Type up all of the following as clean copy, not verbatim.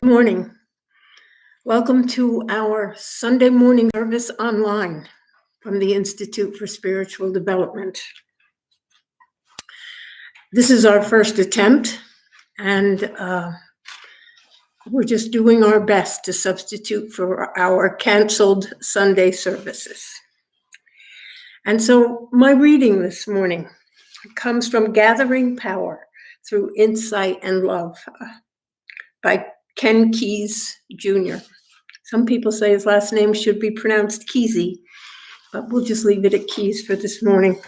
Good morning. Welcome to our Sunday morning service online from the Institute for Spiritual Development. This is our first attempt, and we're just doing our best to substitute for our canceled Sunday services. And so my reading this morning comes from Gathering Power Through Insight and Love by Ken Keyes Jr. Some people say his last name should be pronounced Kesey, but we'll just leave it at Keyes for this morning.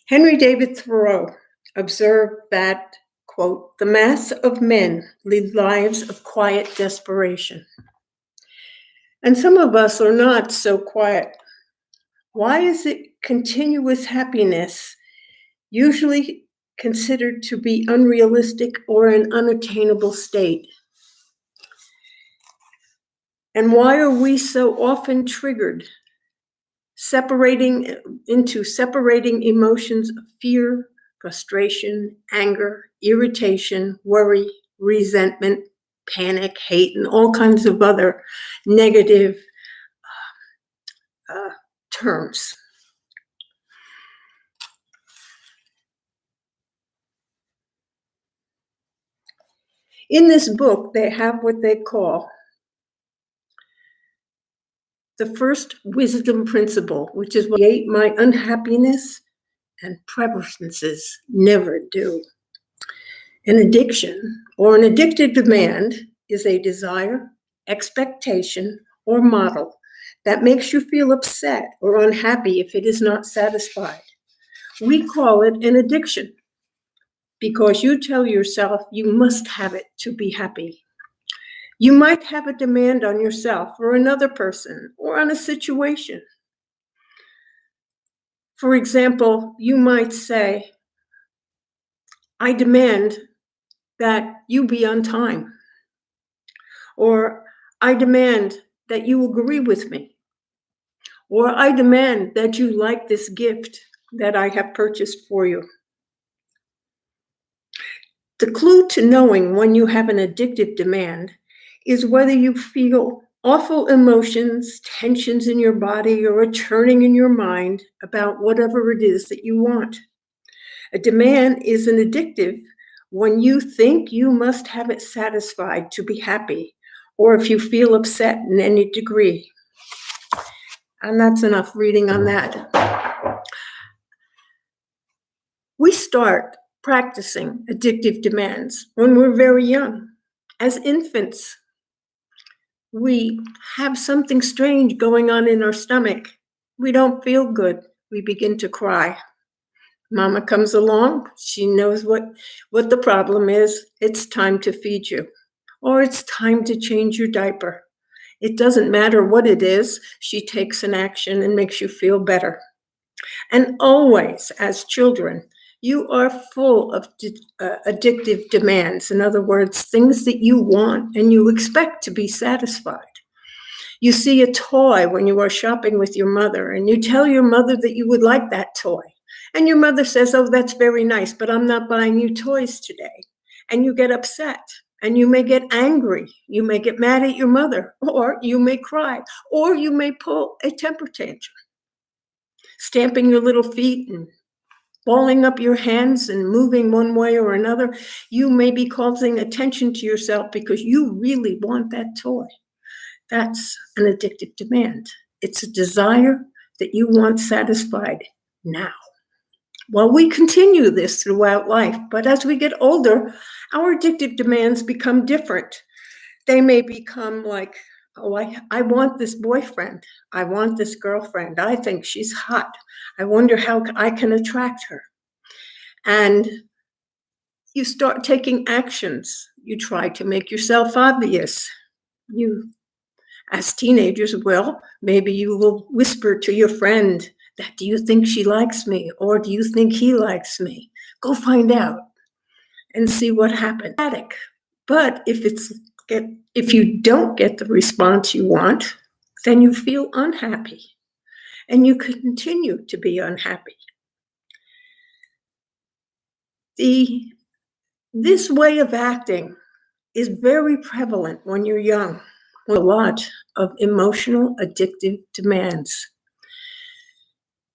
Henry David Thoreau observed that, quote, "the mass of men lead lives of quiet desperation." And some of us are not so quiet. Why is it continuous happiness usually considered to be unrealistic or an unattainable state? And why are we so often triggered, separating emotions of fear, frustration, anger, irritation, worry, resentment, panic, hate, and all kinds of other negative terms? In this book, they have what they call the first wisdom principle, which is what create my unhappiness and preferences never do. An addiction or an addictive demand is a desire, expectation, or model that makes you feel upset or unhappy if it is not satisfied. We call it an addiction because you tell yourself you must have it to be happy. You might have a demand on yourself or another person or on a situation. For example, you might say, "I demand that you be on time," or "I demand that you agree with me," or "I demand that you like this gift that I have purchased for you." The clue to knowing when you have an addictive demand is whether you feel awful emotions, tensions in your body, or a churning in your mind about whatever it is that you want. A demand is an addictive when you think you must have it satisfied to be happy, or if you feel upset in any degree. And that's enough reading on that. We start practicing addictive demands when we're very young. As infants, we have something strange going on in our stomach. We don't feel good. We begin to cry. Mama comes along. She knows what the problem is. It's time to feed you, or it's time to change your diaper. It doesn't matter what it is. She takes an action and makes you feel better. And always, as children, you are full of addictive demands. In other words, things that you want and you expect to be satisfied. You see a toy when you are shopping with your mother, and you tell your mother that you would like that toy. And your mother says, "Oh, that's very nice, but I'm not buying you toys today." And you get upset, and you may get angry. You may get mad at your mother, or you may cry, or you may pull a temper tantrum, stamping your little feet and balling up your hands and moving one way or another. You may be causing attention to yourself because you really want that toy. That's an addictive demand. It's a desire that you want satisfied now. Well, we continue this throughout life, but as we get older, our addictive demands become different. They may become like, "Oh, I want this boyfriend. I want this girlfriend. I think she's hot. I wonder how I can attract her." And you start taking actions. You try to make yourself obvious. As teenagers, well, maybe you will whisper to your friend that, "Do you think she likes me? Or do you think he likes me? Go find out and see what happens." But if you don't get the response you want, then you feel unhappy and you continue to be unhappy. This way of acting is very prevalent when you're young, with a lot of emotional addictive demands.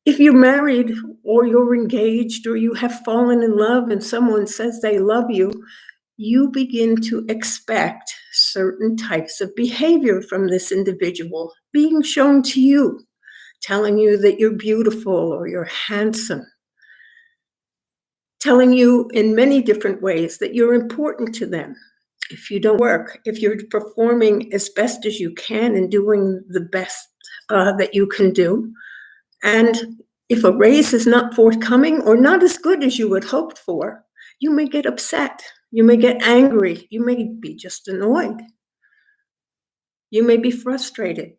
If you're married or you're engaged or you have fallen in love and someone says they love you, you begin to expect certain types of behavior from this individual being shown to you, telling you that you're beautiful or you're handsome, telling you in many different ways that you're important to them. If you don't work, if you're performing as best as you can and doing the best that you can do, and if a raise is not forthcoming or not as good as you had hoped for, you may get upset. You may get angry. You may be just annoyed. You may be frustrated.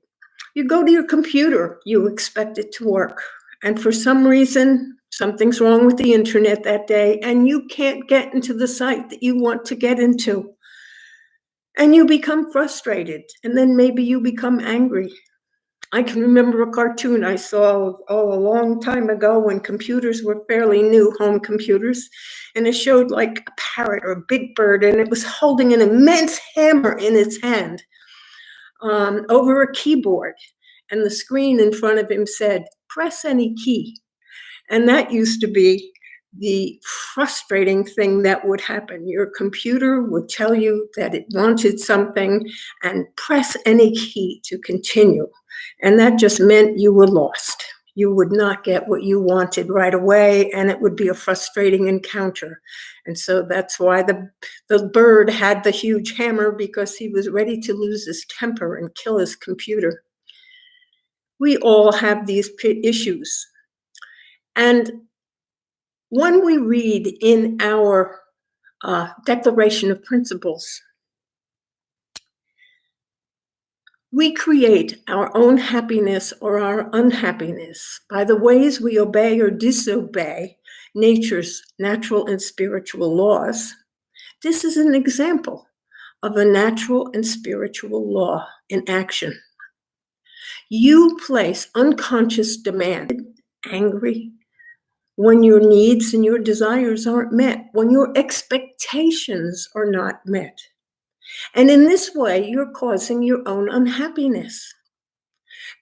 You go to your computer, you expect it to work. And for some reason, something's wrong with the internet that day, and you can't get into the site that you want to get into. And you become frustrated, and then maybe you become angry. I can remember a cartoon I saw a long time ago when computers were fairly new, home computers, and it showed like a parrot or a big bird, and it was holding an immense hammer in its hand over a keyboard. And the screen in front of him said, "Press any key." And that used to be the frustrating thing that would happen. Your computer would tell you that it wanted something and press any key to continue. And that just meant you were lost. You would not get what you wanted right away, and it would be a frustrating encounter. And so that's why the bird had the huge hammer, because he was ready to lose his temper and kill his computer. We all have these issues. And when we read in our Declaration of Principles, we create our own happiness or our unhappiness by the ways we obey or disobey nature's natural and spiritual laws. This is an example of a natural and spiritual law in action. You place unconscious demand, angry, when your needs and your desires aren't met, when your expectations are not met. And in this way, you're causing your own unhappiness.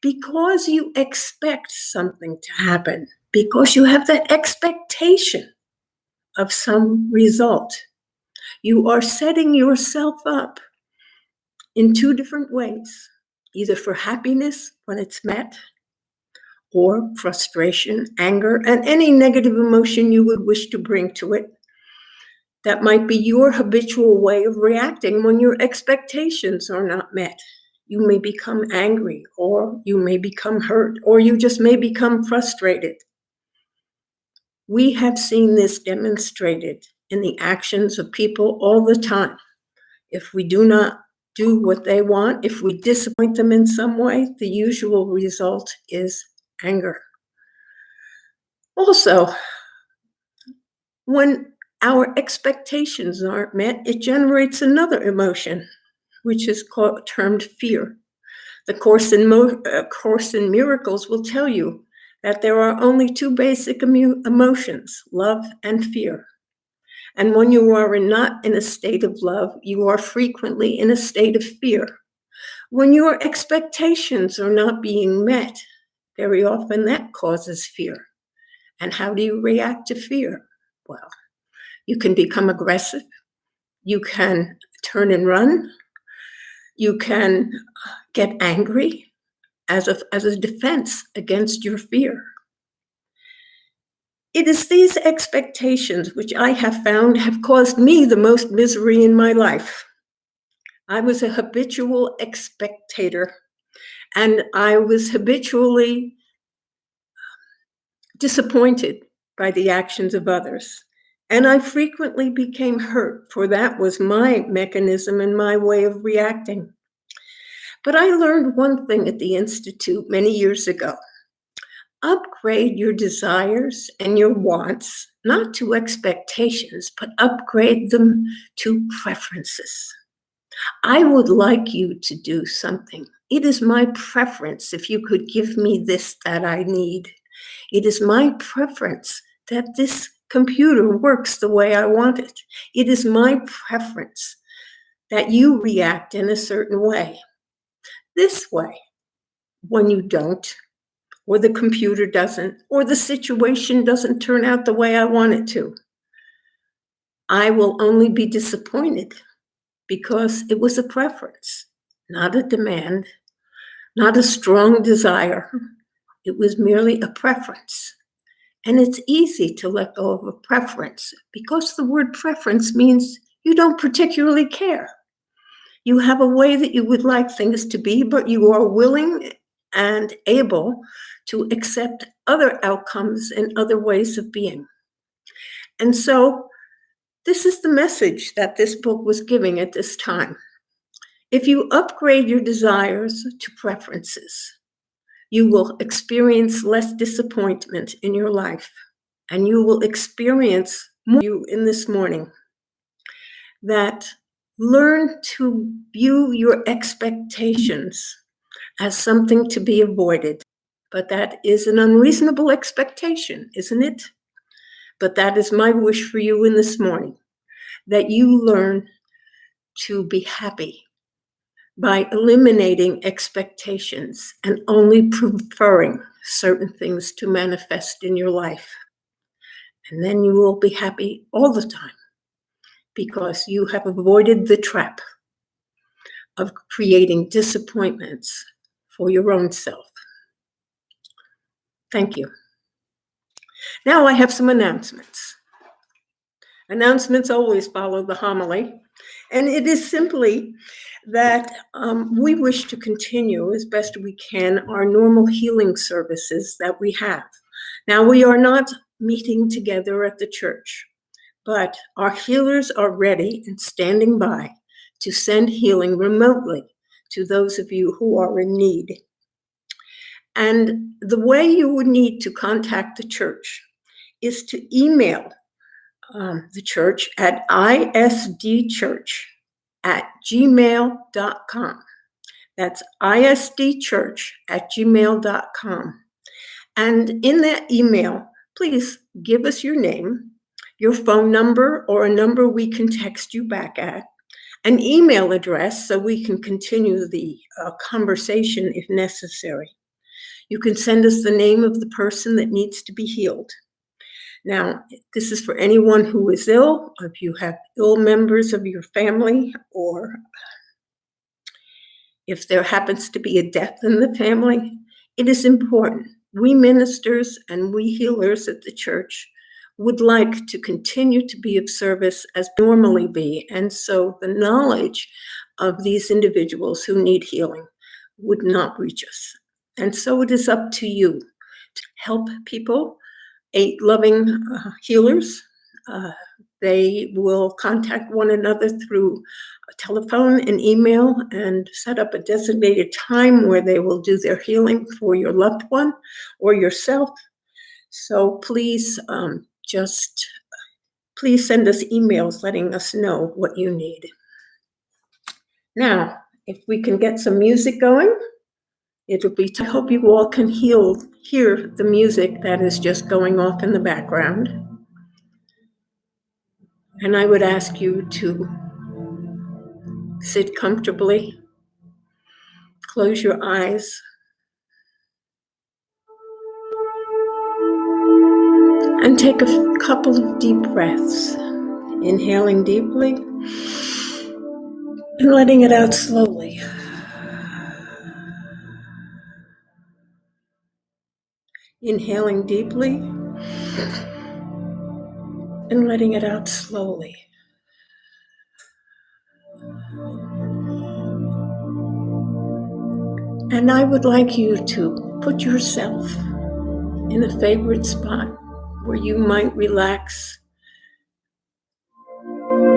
Because you expect something to happen, because you have that expectation of some result, you are setting yourself up in two different ways, either for happiness when it's met, or frustration, anger, and any negative emotion you would wish to bring to it. That might be your habitual way of reacting when your expectations are not met. You may become angry, or you may become hurt, or you just may become frustrated. We have seen this demonstrated in the actions of people all the time. If we do not do what they want, if we disappoint them in some way, the usual result is anger. Also, when our expectations aren't met, it generates another emotion, which is termed fear. The Course in Miracles will tell you that there are only two basic emotions, love and fear. And when you are not in a state of love, you are frequently in a state of fear. When your expectations are not being met, very often that causes fear. And how do you react to fear? Well, you can become aggressive. You can turn and run. You can get angry as a defense against your fear. It is these expectations which I have found have caused me the most misery in my life. I was a habitual expectator, and I was habitually disappointed by the actions of others. And I frequently became hurt, for that was my mechanism and my way of reacting. But I learned one thing at the Institute many years ago. Upgrade your desires and your wants, not to expectations, but upgrade them to preferences. I would like you to do something. It is my preference if you could give me this that I need. It is my preference that this computer works the way I want it. It is my preference that you react in a certain way. This way, when you don't, or the computer doesn't, or the situation doesn't turn out the way I want it to, I will only be disappointed because it was a preference, not a demand, not a strong desire. It was merely a preference. And it's easy to let go of a preference because the word preference means you don't particularly care. You have a way that you would like things to be, but you are willing and able to accept other outcomes and other ways of being. And so this is the message that this book was giving at this time. If you upgrade your desires to preferences, you will experience less disappointment in your life, and you will experience more you in this morning. That learn to view your expectations as something to be avoided. But that is an unreasonable expectation, isn't it? But that is my wish for you in this morning, that you learn to be happy by eliminating expectations and only preferring certain things to manifest in your life. And then you will be happy all the time because you have avoided the trap of creating disappointments for your own self. Thank you. Now I have some announcements. Announcements always follow the homily, and it is simply that we wish to continue as best we can our normal healing services that we have. Now, we are not meeting together at the church, but our healers are ready and standing by to send healing remotely to those of you who are in need. And the way you would need to contact the church is to email the church at isdchurch@gmail.com. That's isdchurch@gmail.com. And in that email, please give us your name, your phone number, or a number we can text you back at, an email address so we can continue the conversation if necessary. You can send us the name of the person that needs to be healed. Now, this is for anyone who is ill, or if you have ill members of your family, or if there happens to be a death in the family. It is important. We ministers and we healers at the church would like to continue to be of service as normally be. And so the knowledge of these individuals who need healing would not reach us. And so it is up to you to help people, 8 loving healers. They will contact one another through a telephone and email and set up a designated time where they will do their healing for your loved one or yourself. So please, please send us emails letting us know what you need. Now, if we can get some music going, it'll be, I hope you all can hear the music that is just going off in the background. And I would ask you to sit comfortably, close your eyes, and take a couple of deep breaths, inhaling deeply and letting it out slowly. Inhaling deeply and letting it out slowly. And I would like you to put yourself in a favorite spot where you might relax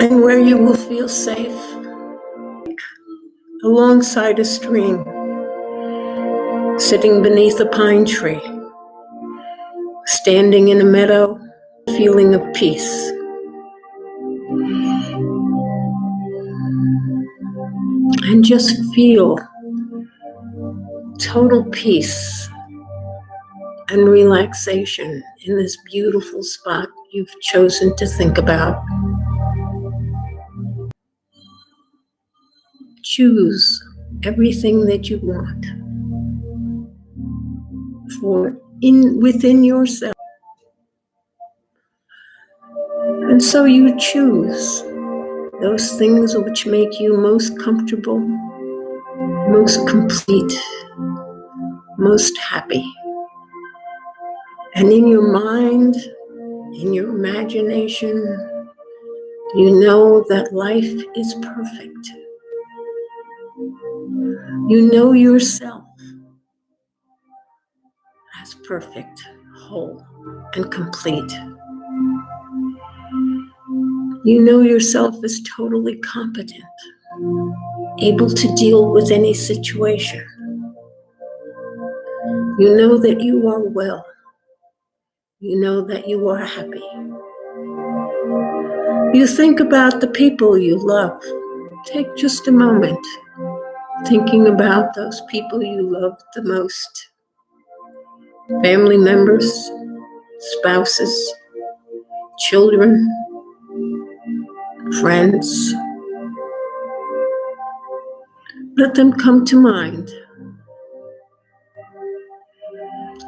and where you will feel safe, alongside a stream, sitting beneath a pine tree, standing in a meadow, feeling of peace. And just feel total peace and relaxation in this beautiful spot you've chosen to think about. choose everything that you want within yourself. And so you choose those things which make you most comfortable, most complete, most happy. And in your mind, in your imagination, you know that life is perfect. You know yourself as perfect, whole, and complete. You know yourself as totally competent, able to deal with any situation. You know that you are well. You know that you are happy. You think about the people you love. Take just a moment thinking about those people you love the most. Family members, spouses, children, friends. Let them come to mind.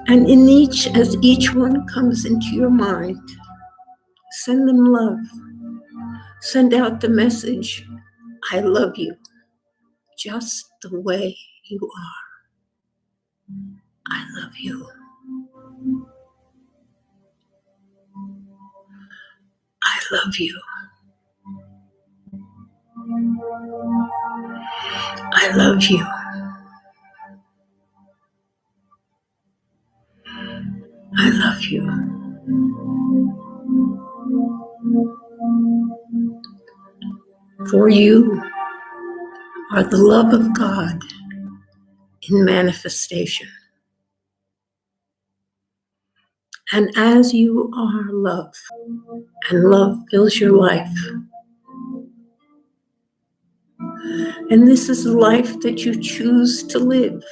And as each one comes into your mind, send them love. Send out the message, I love you, just the way you are. I love you. I love you. I love you. I love you. For you are the love of God in manifestation. And as you are love, and love fills your life, and this is the life that you choose to live,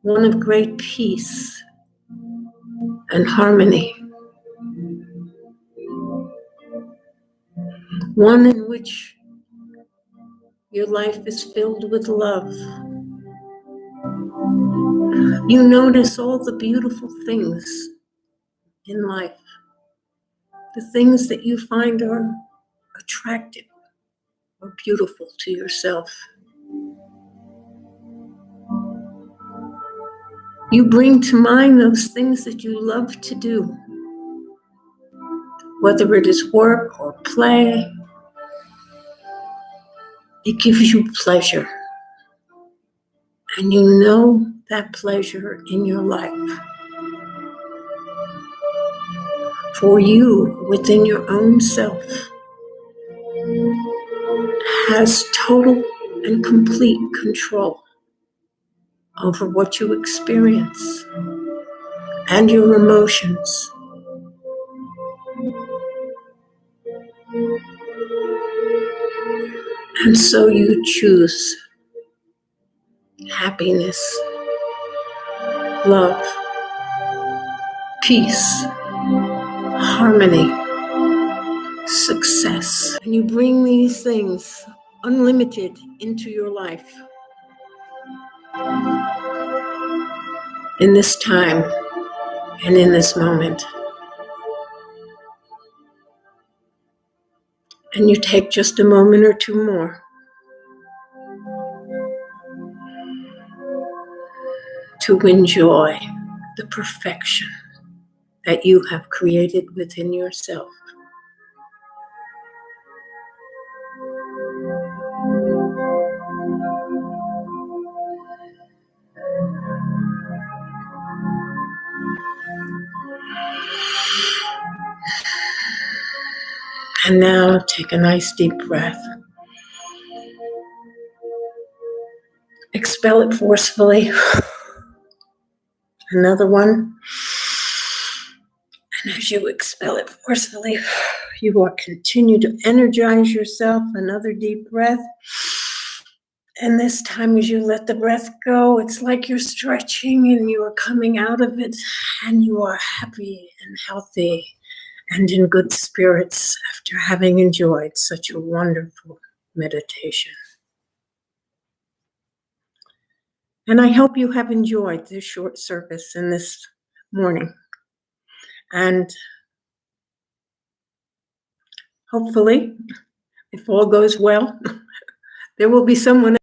one of great peace and harmony, one in which your life is filled with love. You notice all the beautiful things in life, the things that you find are attractive or beautiful to yourself. You bring to mind those things that you love to do, whether it is work or play. It gives you pleasure, and you know that pleasure in your life. For you, within your own self, has total and complete control over what you experience and your emotions. And so you choose happiness, love, peace, harmony, success. And you bring these things unlimited into your life in this time and in this moment. And you take just a moment or two more to enjoy the perfection that you have created within yourself. And now take a nice deep breath. Expel it forcefully. Another one. And as you expel it forcefully, you will continue to energize yourself. Another deep breath. And this time as you let the breath go, it's like you're stretching and you are coming out of it and you are happy and healthy and in good spirits after having enjoyed such a wonderful meditation. And I hope you have enjoyed this short service in this morning. And hopefully, if all goes well, there will be someone